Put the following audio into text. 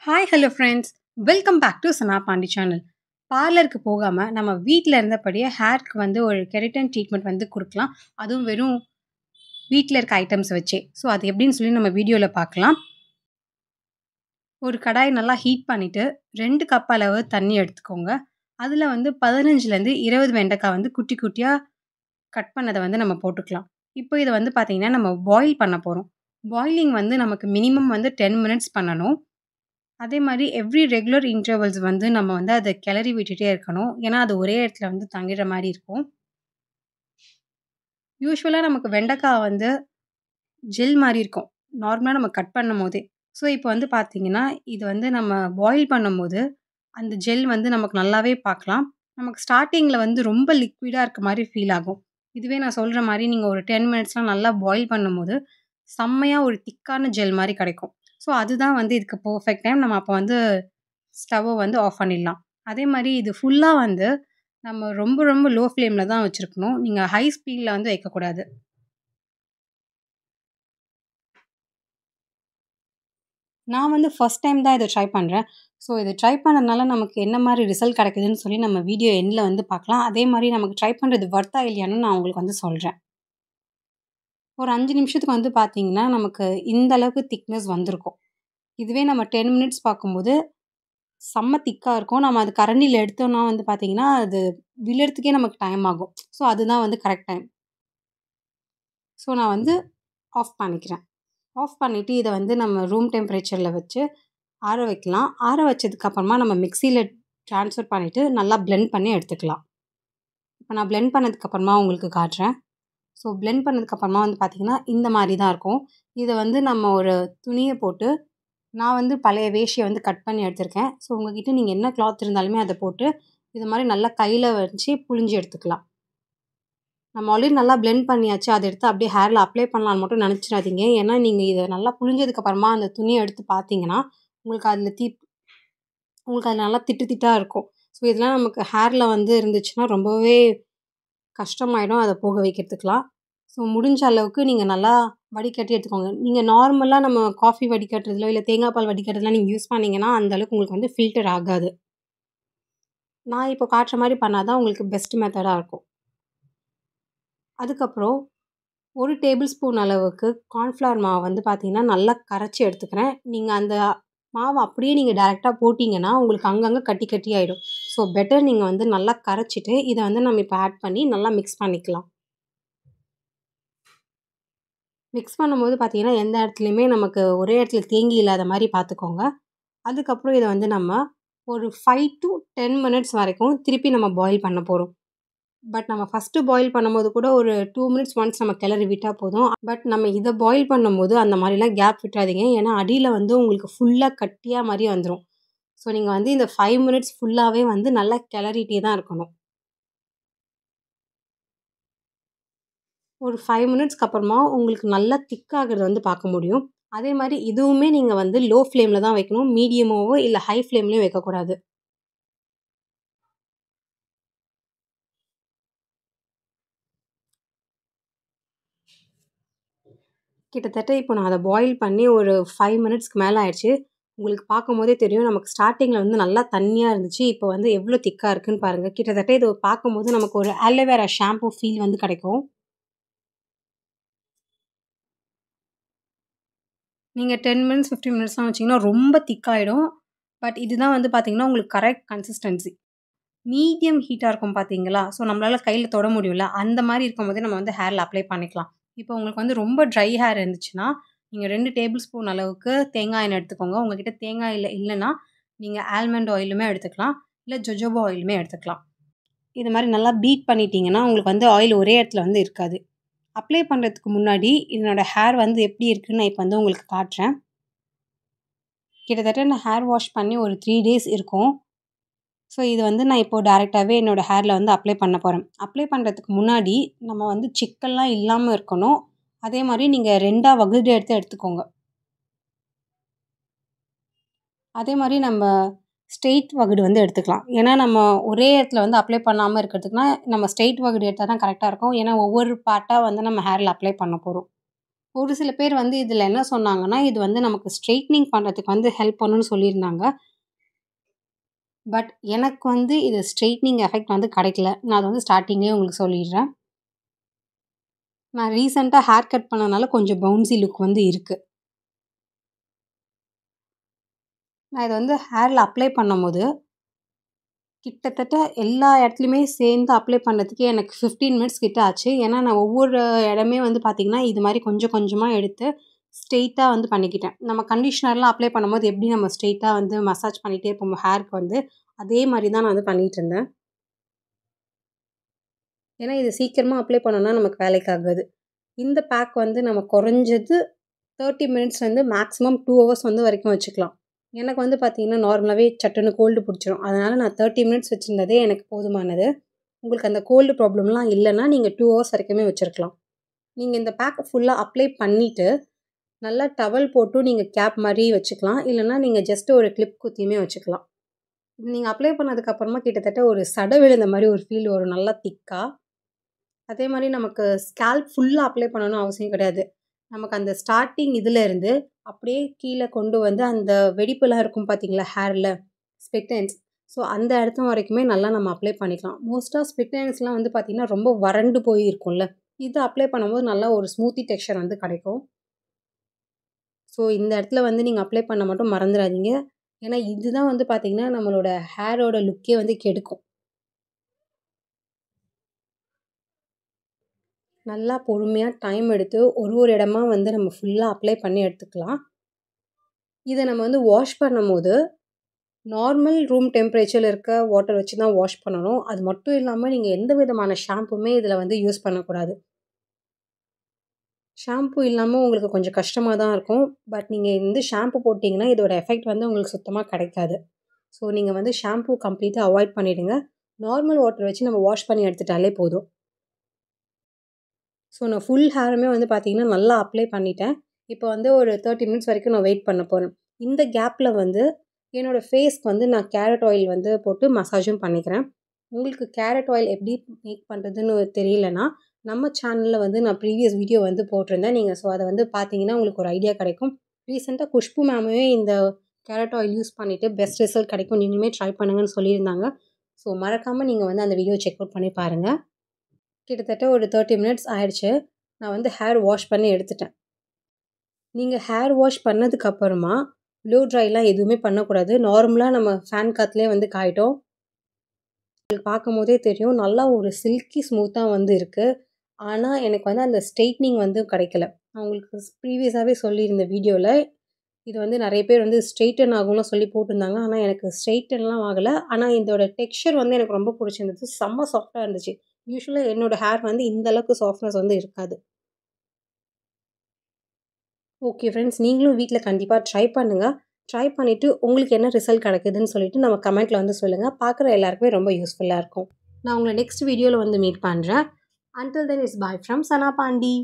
Hi hello friends, welcome back to Sana Pandi channel. பார்லருக்கு போகாமல் நம்ம வீட்டில் இருந்தபடியே ஹேருக்கு வந்து ஒரு கெரட்டின் ட்ரீட்மெண்ட் வந்து கொடுக்கலாம். அதுவும் வெறும் வீட்டில் இருக்க ஐட்டம்ஸ் வச்சே. ஸோ அது எப்படின்னு சொல்லி நம்ம வீடியோவில் பார்க்கலாம். ஒரு கடாய் நல்லா ஹீட் பண்ணிவிட்டு 2 கப் அளவு தண்ணி எடுத்துக்கோங்க. அதில் வந்து 15லேருந்து 20 வெண்டைக்காய் வந்து குட்டி குட்டியாக கட் பண்ணதை வந்து நம்ம போட்டுக்கலாம். இப்போ இதை வந்து பார்த்திங்கன்னா நம்ம பாயில் பண்ண போகிறோம். பாயிலிங் வந்து நமக்கு மினிமம் வந்து 10 மினிட்ஸ் பண்ணணும். அதே மாதிரி எவ்ரி ரெகுலர் இன்டர்வல்ஸ் வந்து நம்ம வந்து அதை கிளறி விட்டுட்டே இருக்கணும். ஏன்னா அது ஒரே இடத்துல வந்து தங்கிற மாதிரி இருக்கும். யூஸ்வலாக நமக்கு வெண்டைக்காய் வந்து ஜெல் மாதிரி இருக்கும் நார்மலாக நம்ம கட் பண்ணும் போதே. ஸோ இப்போ வந்து பார்த்தீங்கன்னா இது வந்து நம்ம பாயில் பண்ணும்போது அந்த ஜெல் வந்து நமக்கு நல்லாவே பார்க்கலாம். நமக்கு ஸ்டார்டிங்கில் வந்து ரொம்ப லிக்விடாக இருக்க மாதிரி ஃபீல் ஆகும். இதுவே நான் சொல்கிற மாதிரி நீங்கள் ஒரு 10 மினிட்ஸ்லாம் நல்லா பாயில் பண்ணும்போது செம்மையாக ஒரு திக்கான ஜெல் மாதிரி கிடைக்கும். ஸோ அதுதான் வந்து இதுக்கு பர்ஃபெக்ட் டைம். நம்ம அப்போ வந்து ஸ்டவ்வை வந்து ஆஃப் பண்ணிடலாம். அதே மாதிரி இது ஃபுல்லாக வந்து நம்ம ரொம்ப ரொம்ப லோ ஃப்ளேமில் தான் வச்சுருக்கணும். நீங்கள் ஹை ஸ்பீடில் வந்து வைக்கக்கூடாது. நான் வந்து ஃபர்ஸ்ட் டைம் தான் இதை ட்ரை பண்ணுறேன். ஸோ இதை ட்ரை பண்ணதுனால நமக்கு என்ன மாதிரி ரிசல்ட் கிடைக்குதுன்னு சொல்லி நம்ம வீடியோ எண்டில் வந்து பார்க்கலாம். அதே மாதிரி நமக்கு ட்ரை பண்ணுறது வர்த்தா இல்லையான்னு நான் உங்களுக்கு வந்து சொல்கிறேன். ஒரு 5 நிமிஷத்துக்கு வந்து பார்த்தீங்கன்னா நமக்கு இந்த அளவுக்கு திக்னஸ் வந்திருக்கும். இதுவே நம்ம 10 மினிட்ஸ் பார்க்கும்போது செம்ம திக்காக இருக்கும். நம்ம அது கரண்டியில் எடுத்தோம்னா வந்து பார்த்தீங்கன்னா அது விழறதுக்கே நமக்கு டைம் ஆகும். ஸோ அதுதான் வந்து கரெக்ட் டைம். ஸோ நான் வந்து ஆஃப் பண்ணிக்கிறேன். ஆஃப் பண்ணிவிட்டு இதை வந்து நம்ம ரூம் டெம்பரேச்சரில் வச்சு ஆற வைக்கலாம். ஆற வச்சதுக்கப்புறமா நம்ம மிக்சியில் ட்ரான்ஸ்ஃபர் பண்ணிவிட்டு நல்லா பிளெண்ட் பண்ணி எடுத்துக்கலாம். இப்போ நான் பிளெண்ட் பண்ணதுக்கப்புறமா உங்களுக்கு காட்டுறேன். ஸோ பிளெண்ட் பண்ணதுக்கப்புறமா வந்து பார்த்திங்கன்னா இந்த மாதிரி தான் இருக்கும். இதை வந்து நம்ம ஒரு துணியை போட்டு நான் வந்து பழைய வேஷ்டியை வந்து கட் பண்ணி எடுத்திருக்கேன். ஸோ உங்ககிட்ட நீங்கள் என்ன கிளாத் இருந்தாலுமே அதை போட்டு இது மாதிரி நல்லா கையில் வச்சு புழிஞ்சு எடுத்துக்கலாம். நம்ம ஆல்ரெடி நல்லா பிளெண்ட் பண்ணியாச்சு. அதை எடுத்து அப்படியே ஹேரில் அப்ளை பண்ணலான்னு மட்டும் நினச்சிடாதீங்க. ஏன்னா நீங்கள் இதை நல்லா புழிஞ்சதுக்கப்புறமா அந்த துணியை எடுத்து பார்த்தீங்கன்னா உங்களுக்கு அதில் நல்லா திட்டு திட்டாக இருக்கும். ஸோ இதெல்லாம் நமக்கு ஹேரில் வந்து இருந்துச்சுன்னா ரொம்பவே கஷ்டமாயிடும் அதை போக வைக்கிறதுக்கெலாம். ஸோ முடிஞ்ச அளவுக்கு நீங்கள் நல்லா வடிகட்டி எடுத்துக்கோங்க. நீங்கள் நார்மலாக நம்ம காஃபி வடிகட்டுறதுலோ இல்லை தேங்காய் பால் வடிகட்டுறதுலாம் நீங்கள் யூஸ் பண்ணிங்கன்னா அந்தளவுக்கு உங்களுக்கு வந்து ஃபில்டர் ஆகாது. நான் இப்போ காட்டுற மாதிரி பண்ணால் தான் உங்களுக்கு பெஸ்ட் மெத்தடாக இருக்கும். அதுக்கப்புறம் 1 டேபிள் ஸ்பூன் அளவுக்கு கார்ன்ஃப்ளவர் மாவு வந்து பார்த்தீங்கன்னா நல்லா கரைச்சி எடுத்துக்கிறேன். நீங்கள் அந்த மாவு அப்படியே நீங்கள் டைரெக்டாக போட்டிங்கன்னா உங்களுக்கு அங்கங்கே கட்டி கட்டி ஆகிடும். ஸோ பெட்டர் நீங்கள் வந்து நல்லா கரைச்சிட்டு இதை வந்து நம்ம இப்போ ஆட் பண்ணி நல்லா மிக்ஸ் பண்ணிக்கலாம். மிக்ஸ் பண்ணும்போது பார்த்தீங்கன்னா எந்த இடத்துலையுமே நமக்கு ஒரே இடத்துல தேங்கி இல்லாத மாதிரி பார்த்துக்கோங்க. அதுக்கப்புறம் இதை வந்து நம்ம ஒரு 5 to 10 மினிட்ஸ் வரைக்கும் திருப்பி நம்ம பாயில் பண்ண போகிறோம். பட் நம்ம ஃபஸ்ட்டு பாயில் பண்ணும்போது கூட ஒரு 2 மினிட்ஸ் ஒன்ஸ் நம்ம கிளறி விட்டால் போதும். பட் நம்ம இதை பாயில் பண்ணும்போது அந்த மாதிரிலாம் கேப் விட்டுறாதீங்க. ஏன்னா அடியில் வந்து உங்களுக்கு ஃபுல்லாக கட்டியாக மாதிரி வந்துடும். ஸோ நீங்கள் வந்து இந்த 5 மினிட்ஸ் ஃபுல்லாகவே வந்து நல்லா கிளறிட்டே தான் இருக்கணும். ஒரு 5 மினிட்ஸ்க்கு அப்புறமா உங்களுக்கு நல்லா திக்காகிறது வந்து பார்க்க முடியும். அதே மாதிரி இதுவுமே நீங்கள் வந்து லோ ஃப்ளேமில் தான் வைக்கணும். மீடியமாவோ இல்லை ஹை ஃப்ளேம்லேயும் வைக்கக்கூடாது. கிட்டத்தட்ட இப்போ நான் அதை பாயில் பண்ணி ஒரு 5 மினிட்ஸ்க்கு மேலே ஆயிடுச்சு. உங்களுக்கு பார்க்கும்போதே தெரியும் நமக்கு ஸ்டார்டிங்கில் வந்து நல்லா தண்ணியாக இருந்துச்சு. இப்போ வந்து எவ்வளோ திக்காக இருக்குன்னு பாருங்கள். கிட்டத்தட்ட இது பார்க்கும்போது நமக்கு ஒரு ஆலோவேரா ஷாம்பு ஃபீல் வந்து கிடைக்கும். நீங்கள் 10 மினிட்ஸ் 15 மினிட்ஸ்லாம் வச்சிங்கன்னா ரொம்ப திக்காயிடும். பட் இதுதான் வந்து பார்த்தீங்கன்னா உங்களுக்கு கரெக்ட் கன்சிஸ்டன்சி. மீடியம் ஹீட்டாக இருக்கும் பார்த்தீங்களா? ஸோ நம்மளால் கையில் தொட முடியும்ல, அந்த மாதிரி இருக்கும்போதே நம்ம வந்து ஹேரில் அப்ளை பண்ணிக்கலாம். இப்போ உங்களுக்கு வந்து ரொம்ப ட்ரை ஹேர் இருந்துச்சுன்னா நீங்கள் 2 டேபிள் ஸ்பூன் அளவுக்கு தேங்காய் எண்ணெய் எடுத்துக்கோங்க. உங்ககிட்ட தேங்காய் இல்லைன்னா நீங்கள் ஆல்மண்ட் ஆயிலுமே எடுத்துக்கலாம். இல்லை ஜொஜோபா ஆயிலுமே எடுத்துக்கலாம். இது மாதிரி நல்லா பீட் பண்ணிட்டீங்கன்னா உங்களுக்கு வந்து ஆயில் ஒரே இடத்துல வந்து இருக்காது. அப்ளை பண்ணுறதுக்கு முன்னாடி என்னோடய ஹேர் வந்து எப்படி இருக்குன்னு நான் இப்போ வந்து உங்களுக்கு காட்டுறேன். கிட்டத்தட்ட நான் ஹேர் வாஷ் பண்ணி ஒரு 3 டேஸ் இருக்கும். ஸோ இது வந்து நான் இப்போது டைரெக்டாகவே என்னோடய ஹேரில் வந்து அப்ளை பண்ண போகிறேன். அப்ளை பண்ணுறதுக்கு முன்னாடி நம்ம வந்து சிக்கல்லாம் இல்லாமல் இருக்கணும். அதே மாதிரி நீங்கள் 2ஆக வகுடு எடுத்துக்கோங்க. அதே மாதிரி நம்ம ஸ்ட்ரெயிட் வகுடு வந்து எடுத்துக்கலாம். ஏன்னா நம்ம ஒரே இடத்துல வந்து அப்ளை பண்ணாமல் இருக்கிறதுக்குனா நம்ம ஸ்ட்ரெயிட் வகுடு எடுத்தால் தான் கரெக்டாக இருக்கும். ஏன்னா ஒவ்வொரு பார்ட்டாக வந்து நம்ம ஹேரில் அப்ளை பண்ண போகிறோம். ஒரு சில பேர் வந்து இதில என்ன சொன்னாங்கன்னா, இது வந்து நமக்கு ஸ்ட்ரெய்ட்னிங் பண்ணுறதுக்கு வந்து ஹெல்ப் பண்ணுன்னு சொல்லியிருந்தாங்க. பட் எனக்கு வந்து இது ஸ்ட்ரெய்ட்னிங் எஃபெக்ட் வந்து கிடைக்கல. நான் அத வந்து ஸ்டார்ட்டிங்லேயே உங்களுக்கு சொல்லிடுறேன். நான் ரீசென்ட்டா ஹேர் கட் பண்ணனால கொஞ்சம் பவுன்சி லுக் வந்து இருக்கு. நான் இத வந்து ஹேர்ல அப்ளை பண்ணும்போது, கிட்டத்தட்ட எல்லா இடத்துலயுமே சேர்ந்து அப்ளை பண்ணதுக்கே எனக்கு 15 மினிட்ஸ் கிட்ட ஆச்சு. ஏன்னா, நான் ஒவ்வொரு இடமே வந்து பார்த்தீங்கன்னா, இது மாரி கொஞ்சம் கொஞ்சமா எடுத்து ஸ்ட்ரெய்ட்டா வந்து பண்ணிக்கிட்டேன். நம்ம கண்டிஷனர்லாம் அப்ளை பண்ணும்போது எப்படி நம்ம ஸ்ட்ரெய்ட்டா வந்து மசாஜ் பண்ணிட்டே இருப்போமோ ஹேருக்கு வந்து, அதே மாரி தான் நான் வந்து பண்ணிட்டுருந்தேன். ஏன்னா, இது சீக்கிரமா அப்ளை பண்ணோம்னா நமக்கு வேலைக்கு ஆகாது. இந்த பேக் வந்து நம்ம குறைஞ்சது 30 மினிட்ஸ்லேருந்து மேக்ஸிமம் 2 ஹவர்ஸ் வந்து வரைக்கும் வச்சுக்கலாம். எனக்கு வந்து பார்த்தீங்கன்னா, நார்மலாவே சட்டுன்னு கோல்டு புடிச்சிரும். அதனால நான் 30 மினிட்ஸ் வச்சிருந்ததே எனக்கு போதுமானது. உங்களுக்கு அந்த கோல்டு ப்ராப்ளம்லாம் இல்லன்னா, நீங்க 2 ஹவர்ஸ் வரைக்குமே வச்சிருக்கலாம். நீங்க இந்த பேக்க ஃபுல்லா அப்ளை பண்ணிட்டு, நல்லா டவல் போட்டும் நீங்க கேப் மாரி வச்சுக்கலாம். இல்லன்னா, நீங்க ஜஸ்ட் ஒரு கிளிப் குத்தியுமே வச்சுக்கலாம். நீங்க அப்ளை பண்ணதுக்கு அப்புறமா கிட்டத்தட்ட ஒரு சட விழுந்த மாரி ஒரு ஃபீல் வரும் நல்லா திக்கா. அதே மாரி நமக்கு ஸ்கேல்ப் ஃபுல்லா அப்ளை பண்ணணும்னு அவசியம் கிடையாது. நமக்கு அந்த ஸ்டார்ட்டிங் இதுலேருந்து அப்படியே கீழ கொண்டு வந்து அந்த வெடிப்புலாம் இருக்கும் பார்த்தீங்களா ஹேர்ல, ஸ்பிளிட் எண்ட்ஸ். ஸோ அந்த இடத்து வரைக்குமே நல்லா நம்ம அப்ளை பண்ணிக்கலாம். மோஸ்ட்டா ஸ்பிளிட் எண்ட்ஸ்லாம் வந்து பார்த்தீங்கன்னா, ரொம்ப வறண்டு போய் இருக்கும்ல. இது அப்ளை பண்ணும்போது நல்லா ஒரு ஸ்மூத்தி டெக்ஸ்சர் வந்து கிடைக்கும். ஸோ இந்த இடத்துல வந்து நீங்க அப்ளை பண்ண மட்டும் மறந்துறாதீங்க. ஏன்னா இதுதான் வந்து பார்த்தீங்கன்னா, நம்மளோட ஹேரோட லுக்கே வந்து கெடுக்கும். நல்லா பொறுமையா டைம் எடுத்து ஒரு ஒரு இடமா வந்து நம்ம ஃபுல்லா அப்ளை பண்ணி எடுத்துக்கலாம். இத நம்ம வந்து வாஷ் பண்ணும்போது, நார்மல் ரூம் டெம்பரேச்சர்ல இருக்க வாட்டர் வச்சு தான் வாஷ் பண்ணணும். அது மட்டும் இல்லாம நீங்க எந்த விதமான ஷாம்புமே இதில வந்து யூஸ் பண்ணக்கூடாது. ஷாம்பு இல்லாம உங்களுக்கு கொஞ்சம் கஷ்டமா தான் இருக்கும். பட் நீங்க வந்து ஷாம்பு போட்டீங்கன்னா, இதோட எஃபெக்ட் வந்து உங்களுக்கு சுத்தமா கிடைக்காது. ஸோ நீங்க வந்து ஷாம்பு கம்ப்ளீட்டா அவாய்ட் பண்ணிடுங்க. நார்மல் வாட்டர் வச்சு நம்ம வாஷ் பண்ணி எடுத்துட்டாலே போதும். ஸோ நான் ஃபுல் ஹேருமே வந்து பார்த்தீங்கன்னா, நல்லா அப்ளை பண்ணிட்டேன். இப்போ வந்து ஒரு 30 மினிட்ஸ் வரைக்கும் நான் வெயிட் பண்ண போறேன். இந்த கேப்ல வந்து என்னோட ஃபேஸ்க்கு வந்து நான் கேரட் ஆயில் வந்து போட்டு மசாஜும் பண்ணிக்கிறேன். உங்களுக்கு கேரட் ஆயில் எப்படி மேக் பண்ணுறதுன்னு தெரியலனா, நம்ம சேனல்ல வந்து நான் ப்ரீவியஸ் வீடியோ வந்து போட்டிருந்தேன். நீங்க ஸோ அத வந்து பார்த்தீங்கன்னா, உங்களுக்கு ஒரு ஐடியா கிடைக்கும். ரீசென்ட்டா குஷ்பு மேமுமே இந்த கேரட் ஆயில் யூஸ் பண்ணிட்டு பெஸ்ட் ரிசல்ட் கிடைக்கும். நீங்களுமே ட்ரை பண்ணுங்கன்னு சொல்லியிருந்தாங்க. ஸோ மறக்காம நீங்க வந்து அந்த வீடியோ செக் அவுட் பண்ணி பாருங்க. கிட்டத்தட்ட ஒரு 30 மினிட்ஸ் ஆயிடுச்சு. நான் வந்து ஹேர் வாஷ் பண்ணி எடுத்துட்டேன். நீங்க ஹேர் வாஷ் பண்ணதுக்கு அப்புறமா, ப்ளோ ட்ரைலாம் எதுவுமே பண்ணக்கூடாது. நார்மலா நம்ம ஃபேன் காத்துலயே வந்து காயட்டும். உங்களுக்கு பார்க்கும்போதே தெரியும். நல்லா ஒரு சில்கி ஸ்மூத்தா வந்து இருக்கு. ஆனா, எனக்கு வந்து அந்த ஸ்ட்ரெய்ட்னிங் வந்து கிடைக்கல. நான் உங்களுக்கு ப்ரீவியஸாவே சொல்லியிருந்த வீடியோல, இது வந்து நெறைய பேர் வந்து ஸ்ட்ரெய்ட்டன் ஆகும்லாம் சொல்லி போட்டிருந்தாங்க. ஆனா, எனக்கு ஸ்ட்ரெய்ட்டன்லாம் ஆகல. ஆனா, இதோட டெக்ஸ்சர் வந்து எனக்கு ரொம்ப புடிச்சிருந்துச்சு. செம்ம சாஃப்ட்டா இருந்துச்சு. யூசுவலா என்னோட ஹேர் வந்து இந்த அளவுக்கு சாஃப்ட்னஸ் வந்து இருக்காது. Okay friends. நீங்களும் வீட்ல கண்டிப்பா ட்ரை பண்ணுங்க. ட்ரை பண்ணிட்டு உங்களுக்கு என்ன ரிசல்ட் கிடைக்குதுன்னு சொல்லிட்டு நம்ம கமெண்ட்ல வந்து சொல்லுங்க. பார்க்குற எல்லாருக்குமே ரொம்ப யூஸ்ஃபுல்லா இருக்கும். நான் உங்கள நெக்ஸ்ட் வீடியோல வந்து மீட் பண்றேன். Until then it's bye from Sana Pandi.